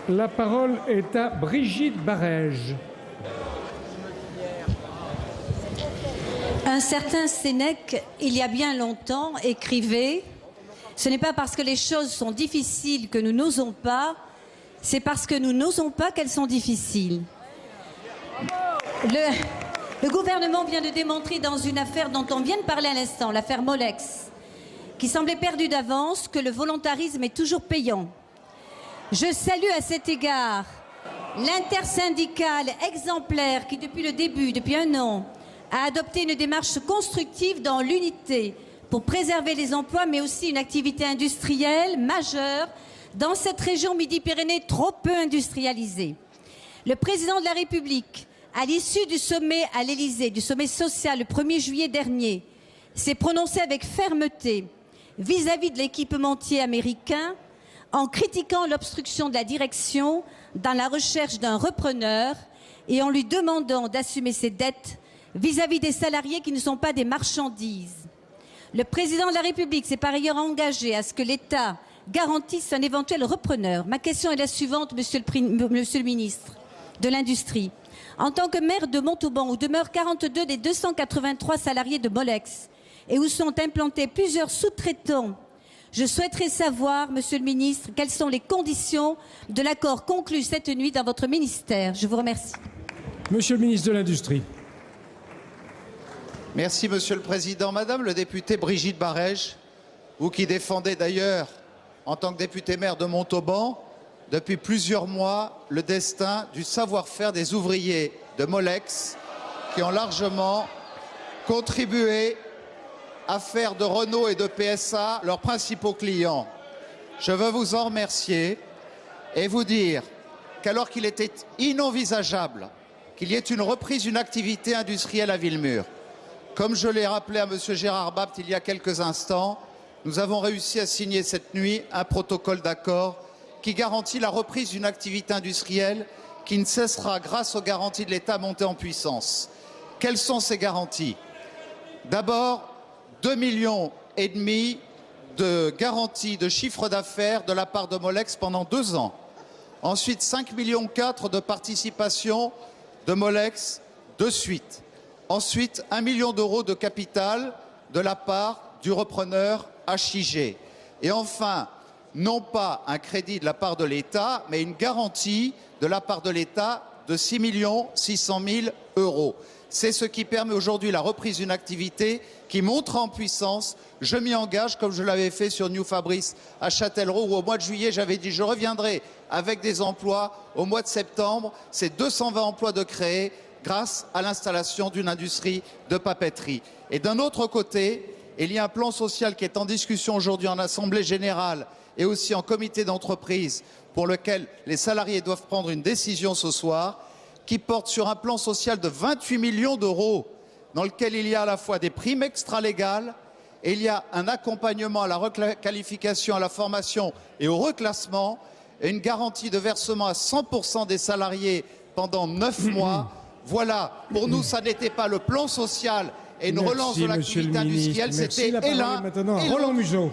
La parole est à Brigitte Barège. Un certain Sénèque, il y a bien longtemps, écrivait « Ce n'est pas parce que les choses sont difficiles que nous n'osons pas, c'est parce que nous n'osons pas qu'elles sont difficiles. » Le gouvernement vient de démontrer dans une affaire dont on vient de parler à l'instant, l'affaire Molex, qui semblait perdue d'avance, que le volontarisme est toujours payant. Je salue à cet égard l'intersyndicale exemplaire qui, depuis le début, depuis 1 an, a adopté une démarche constructive dans l'unité pour préserver les emplois, mais aussi une activité industrielle majeure dans cette région Midi-Pyrénées trop peu industrialisée. Le président de la République, à l'issue du sommet à l'Élysée, du sommet social le 1er juillet dernier, s'est prononcé avec fermeté vis-à-vis de l'équipementier américain en critiquant l'obstruction de la direction dans la recherche d'un repreneur et en lui demandant d'assumer ses dettes vis-à-vis des salariés qui ne sont pas des marchandises. Le président de la République s'est par ailleurs engagé à ce que l'État garantisse un éventuel repreneur. Ma question est la suivante, monsieur le ministre de l'Industrie. En tant que maire de Montauban, où demeurent 42 des 283 salariés de Molex et où sont implantés plusieurs sous-traitants, je souhaiterais savoir, monsieur le ministre, quelles sont les conditions de l'accord conclu cette nuit dans votre ministère. Je vous remercie. Monsieur le ministre de l'Industrie. Merci, Monsieur le Président. Madame le député Brigitte Barège, vous qui défendez d'ailleurs, en tant que député maire de Montauban, depuis plusieurs mois, le destin du savoir-faire des ouvriers de Molex, qui ont largement contribué à faire de Renault et de PSA leurs principaux clients. Je veux vous en remercier et vous dire qu'alors qu'il était inenvisageable qu'il y ait une reprise d'une activité industrielle à Villemur, comme je l'ai rappelé à M. Gérard Bapt il y a quelques instants, nous avons réussi à signer cette nuit un protocole d'accord qui garantit la reprise d'une activité industrielle qui ne cessera, grâce aux garanties de l'État, montée en puissance. Quelles sont ces garanties? D'abord, 2,5 millions de garanties de chiffre d'affaires de la part de Molex pendant 2 ans. Ensuite, 5,4 millions de participation de Molex de suite. Ensuite, 1 million d'euros de capital de la part du repreneur HIG. Et enfin, non pas un crédit de la part de l'État, mais une garantie de la part de l'État de 6 600 000 euros. C'est ce qui permet aujourd'hui la reprise d'une activité qui montera en puissance. Je m'y engage, comme je l'avais fait sur New Fabrice à Châtellerault, où au mois de juillet, j'avais dit je reviendrai avec des emplois. Au mois de septembre, c'est 220 emplois de créer grâce à l'installation d'une industrie de papeterie. Et d'un autre côté, il y a un plan social qui est en discussion aujourd'hui en Assemblée générale et aussi en comité d'entreprise, pour lequel les salariés doivent prendre une décision ce soir, qui porte sur un plan social de 28 millions d'euros, dans lequel il y a à la fois des primes extralégales et il y a un accompagnement à la requalification, à la formation et au reclassement, et une garantie de versement à 100% des salariés pendant 9 mois. Voilà, pour nous, ça n'était pas le plan social et une relance de l'activité industrielle, c'était Roland Museau.